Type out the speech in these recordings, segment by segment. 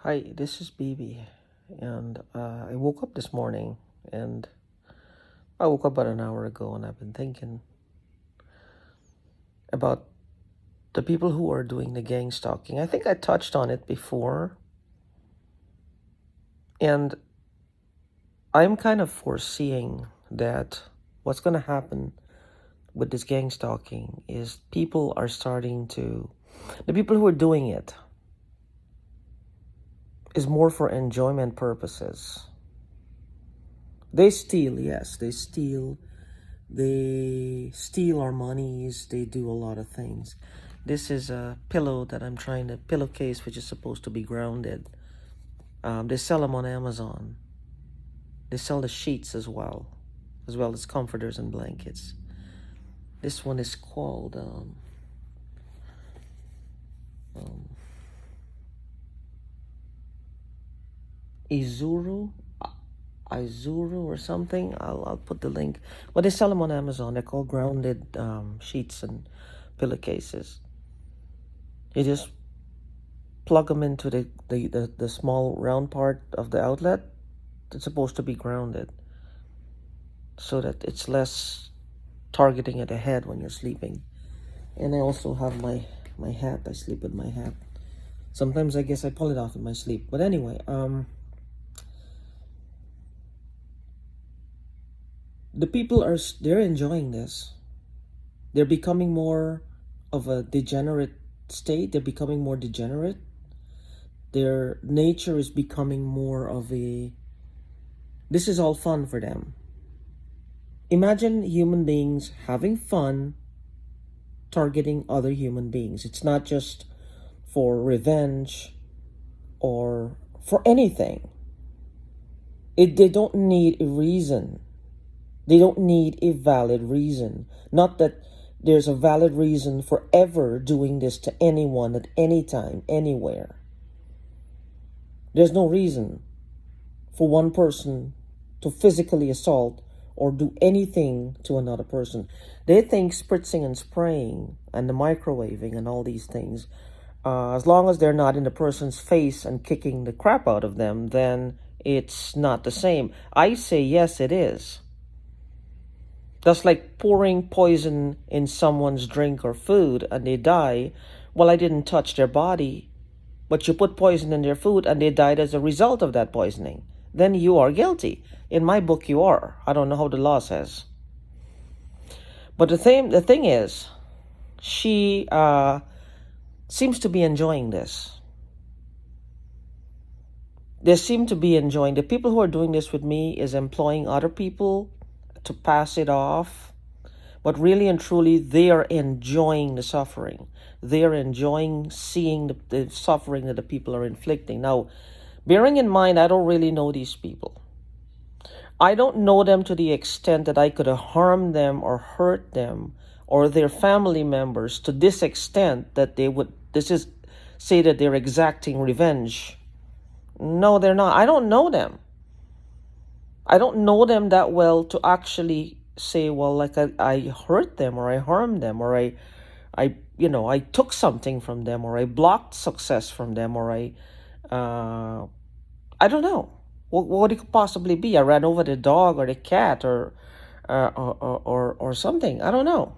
Hi, this is BB, and I woke up this morning, and I woke up about an hour ago, and I've been thinking about the people who are doing the gang stalking. I think I touched on it before, and I'm kind of foreseeing that what's going to happen with this gang stalking is the people who are doing it is more for enjoyment purposes. They steal, yes, they steal our monies, they do a lot of things. This is a pillowcase which is supposed to be grounded. They sell them on Amazon. They sell the sheets as well as comforters and blankets. This one is called Izuru, or something. I'll put the link. But they sell them on Amazon. They're called grounded sheets and pillowcases. You just plug them into the small round part of the outlet. It's supposed to be grounded so that it's less targeting at the head when you're sleeping. And I also have my hat. I sleep with my hat. Sometimes I guess I pull it off in my sleep. But anyway, the people they're enjoying this. They're becoming more of a degenerate state. They're becoming more degenerate. Their nature is becoming more of this is all fun for them. Imagine human beings having fun targeting other human beings. It's not just for revenge or for anything. They don't need a reason. They don't need a valid reason. Not that there's a valid reason for ever doing this to anyone at any time, anywhere. There's no reason for one person to physically assault or do anything to another person. They think spritzing and spraying and the microwaving and all these things, as long as they're not in the person's face and kicking the crap out of them, then it's not the same. I say yes, it is. That's like pouring poison in someone's drink or food and they die. Well, I didn't touch their body, but you put poison in their food and they died as a result of that poisoning. Then you are guilty. In my book, you are. I don't know how the law says. But the thing is, she seems to be enjoying this. They seem to be enjoying. The people who are doing this with me is employing other people to pass it off. But really and truly, they are enjoying the suffering. They are enjoying seeing the suffering that the people are inflicting. Now, bearing in mind, I don't really know these people. I don't know them to the extent that I could have harmed them or hurt them or their family members to this extent that they would say that they're exacting revenge. No, they're not. I don't know them. I don't know them that well to actually say, well, like I hurt them or I harmed them or I took something from them or I blocked success from them or I don't know. What it could possibly be. I ran over the dog or the cat or something. I don't know.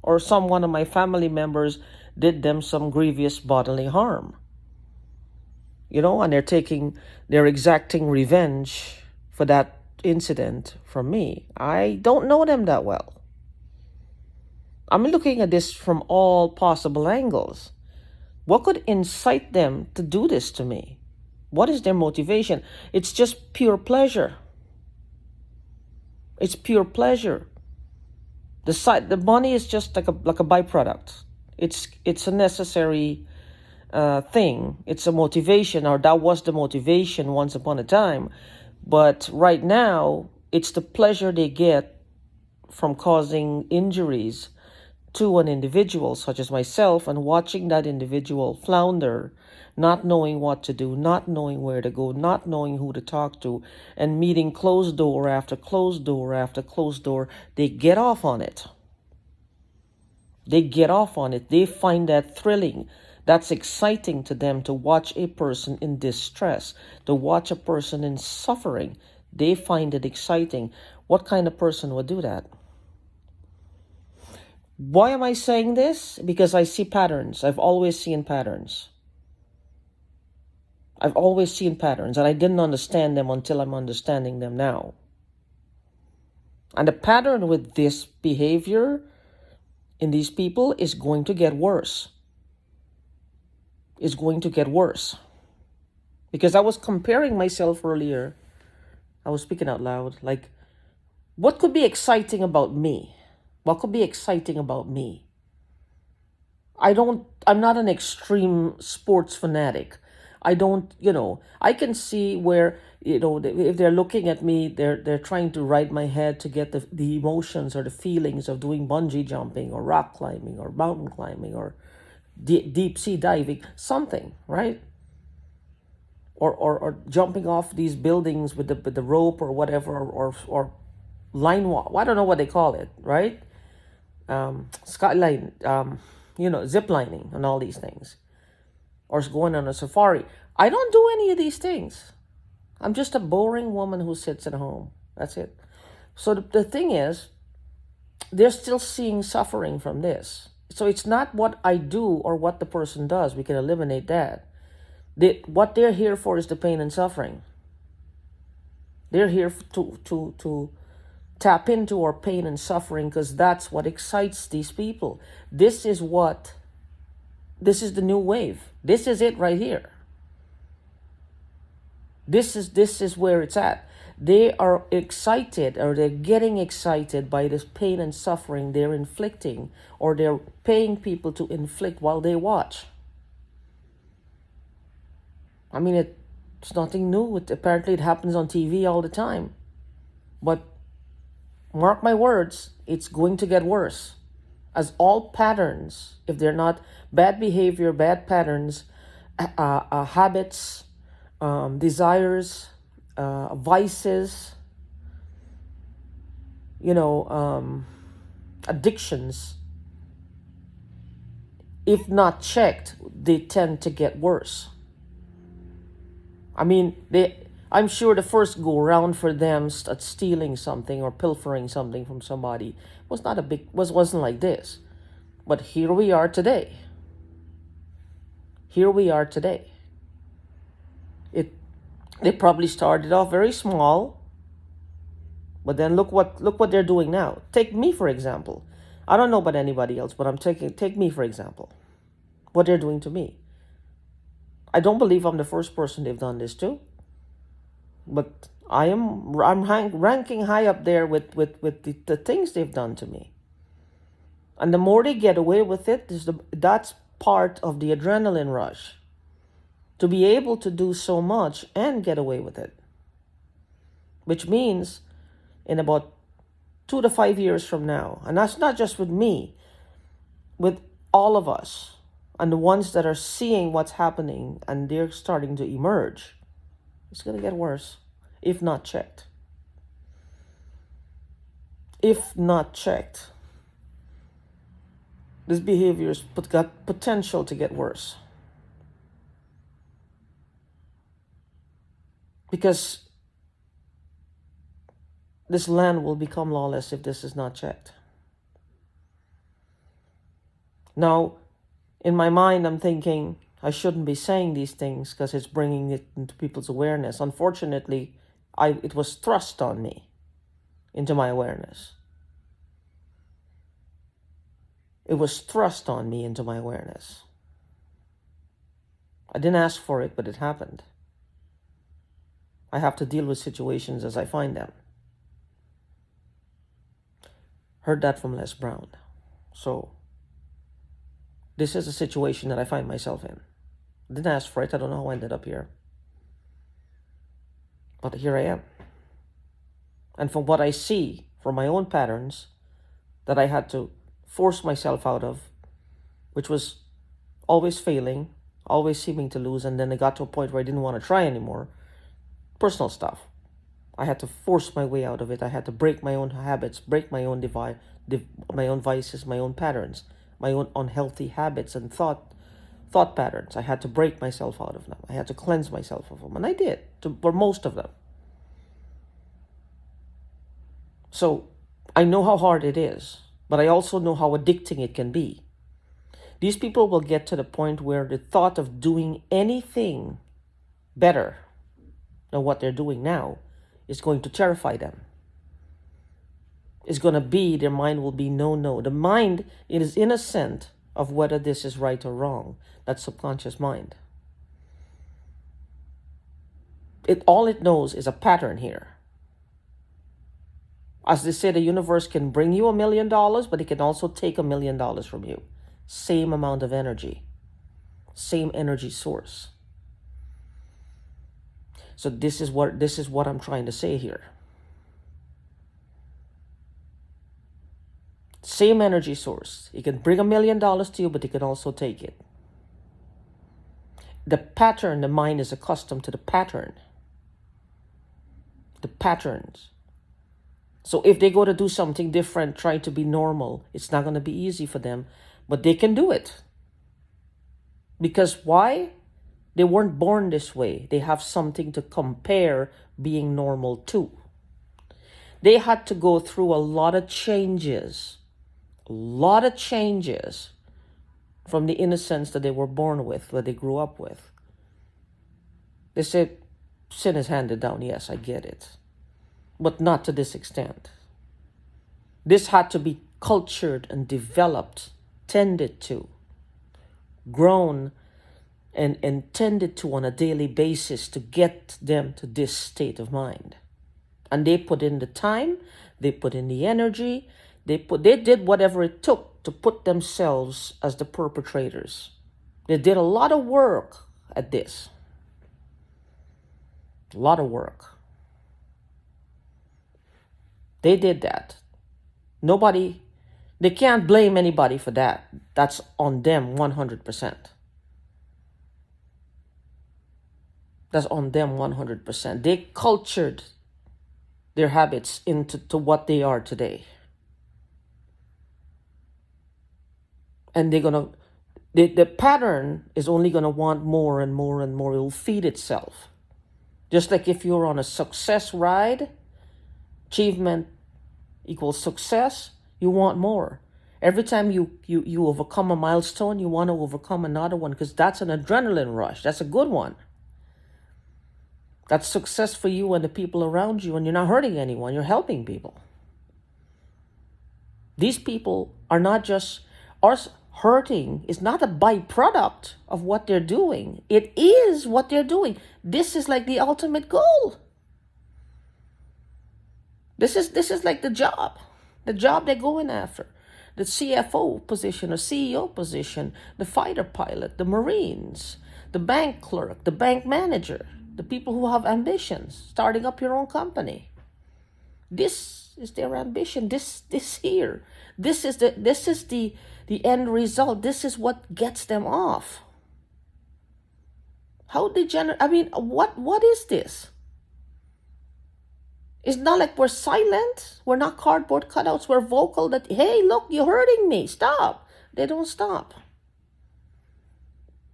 Or one of my family members did them some grievous bodily harm. And they're exacting revenge for that incident from me. I don't know them that well. I'm looking at this from all possible angles. What could incite them to do this to me? What is their motivation? It's just pure pleasure. It's pure pleasure. The money is just like a byproduct. It's a necessary thing. It's a motivation, or that was the motivation once upon a time. But right now, it's the pleasure they get from causing injuries to an individual such as myself and watching that individual flounder, not knowing what to do, not knowing where to go, not knowing who to talk to, and meeting closed door after closed door after closed door. They get off on it. They get off on it. They find that thrilling. That's exciting to them, to watch a person in distress, to watch a person in suffering. They find it exciting. What kind of person would do that? Why am I saying this? Because I see patterns. I've always seen patterns. I've always seen patterns, and I didn't understand them until I'm understanding them now. And the pattern with this behavior in these people is going to get worse. Is going to get worse. Because I was comparing myself earlier. I was speaking out loud. Like, what could be exciting about me? What could be exciting about me? I'm not an extreme sports fanatic. I don't, I can see where, if they're looking at me, they're trying to ride my head to get the emotions or the feelings of doing bungee jumping or rock climbing or mountain climbing or deep sea diving, something, right? Or jumping off these buildings with the rope or whatever, or line walk. I don't know what they call it, right? Skyline, zip lining and all these things, or going on a safari. I don't do any of these things. I'm just a boring woman who sits at home. That's it. So the thing is, they're still seeing suffering from this. So it's not what I do or what the person does. We can eliminate that. What they're here for is the pain and suffering. They're here to tap into our pain and suffering, because that's what excites these people. This is the new wave. This is it right here. This is where it's at. They are excited, or they're getting excited by this pain and suffering they're inflicting, or they're paying people to inflict while they watch. I mean, it's nothing new. Apparently it happens on TV all the time. But mark my words, it's going to get worse. As all patterns, if they're not bad behavior, bad patterns, habits, desires, vices, addictions, if not checked, they tend to get worse. I mean, I'm sure the first go round for them at stealing something or pilfering something from somebody wasn't like this. But here we are today. Here we are today. They probably started off very small, but then look what they're doing now. Take me for example. I don't know about anybody else, but take me for example. What they're doing to me. I don't believe I'm the first person they've done this to, but I'm ranking high up there with the things they've done to me. And the more they get away with it, that's part of the adrenaline rush. To be able to do so much and get away with it. Which means in about 2 to 5 years from now, and that's not just with me, with all of us, and the ones that are seeing what's happening and they're starting to emerge, it's going to get worse if not checked. If not checked, this behavior's got potential to get worse. Because this land will become lawless if this is not checked. Now, in my mind, I'm thinking I shouldn't be saying these things because it's bringing it into people's awareness. Unfortunately, it was thrust on me into my awareness. It was thrust on me into my awareness. I didn't ask for it, but it happened. I have to deal with situations as I find them. Heard that from Les Brown. So, this is a situation that I find myself in. Didn't ask for it. I don't know how I ended up here. But here I am. And from what I see, from my own patterns, that I had to force myself out of, which was always failing, always seeming to lose, and then I got to a point where I didn't want to try anymore. Personal stuff. I had to force my way out of it. I had to break my own habits, break my own my own vices, my own patterns, my own unhealthy habits and thought thought patterns. I had to break myself out of them. I had to cleanse myself of them. And I did, for most of them. So I know how hard it is, but I also know how addicting it can be. These people will get to the point where the thought of doing anything better than what they're doing now is going to terrify them. It's going to be, their mind will be no. The mind is innocent of whether this is right or wrong. That's subconscious mind. All it knows is a pattern here. As they say, the universe can bring you $1 million, but it can also take $1 million from you. Same amount of energy. Same energy source. So this is what I'm trying to say here. Same energy source. It can bring $1 million to you, but it can also take it. The pattern, the mind is accustomed to the pattern. The patterns. So if they go to do something different, try to be normal, it's not going to be easy for them, but they can do it. Because why? They weren't born this way. They have something to compare being normal to. They had to go through a lot of changes from the innocence that they were born with, that they grew up with. They said, sin is handed down. Yes, I get it. But not to this extent. This had to be cultured and developed, tended to, grown and tended to on a daily basis to get them to this state of mind. And they put in the time, they put in the energy, they did whatever it took to put themselves as the perpetrators. They did a lot of work at this. A lot of work. They did that. They can't blame anybody for that. That's on them 100%. That's on them 100%. They cultured their habits into what they are today. And the pattern is only gonna want more and more and more. It will feed itself. Just like if you're on a success ride, achievement equals success, you want more. Every time you overcome a milestone, you want to overcome another one, because that's an adrenaline rush. That's a good one. That's success for you and the people around you, and you're not hurting anyone, you're helping people. These people are not just, hurting is not a byproduct of what they're doing. It is what they're doing. This is like the ultimate goal. This is like the job they're going after. The CFO position or CEO position, the fighter pilot, the Marines, the bank clerk, the bank manager, the people who have ambitions, starting up your own company. This is their ambition. This here. This is the end result. This is what gets them off. How degenerate? I mean, what is this? It's not like we're silent. We're not cardboard cutouts. We're vocal that, hey, look, you're hurting me. Stop. They don't stop.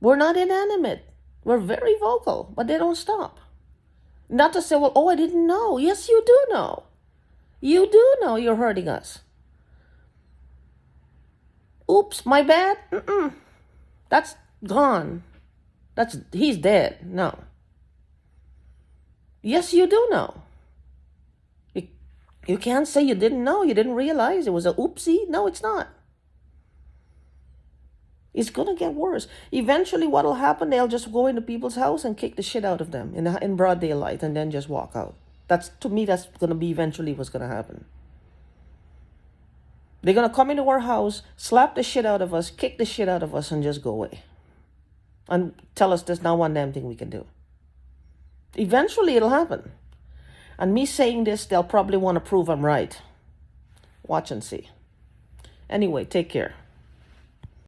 We're not inanimate. We're very vocal, but they don't stop. Not to say, well, oh, I didn't know. Yes, you do know. You do know you're hurting us. Oops, my bad. That's gone. He's dead. No. Yes, you do know. You can't say you didn't know, you didn't realize it was a oopsie. No, it's not. It's going to get worse. Eventually what will happen, they'll just go into people's house and kick the shit out of them in broad daylight and then just walk out. To me, that's going to be eventually what's going to happen. They're going to come into our house, slap the shit out of us, kick the shit out of us, and just go away. And tell us there's not one damn thing we can do. Eventually it'll happen. And me saying this, they'll probably want to prove I'm right. Watch and see. Anyway, take care.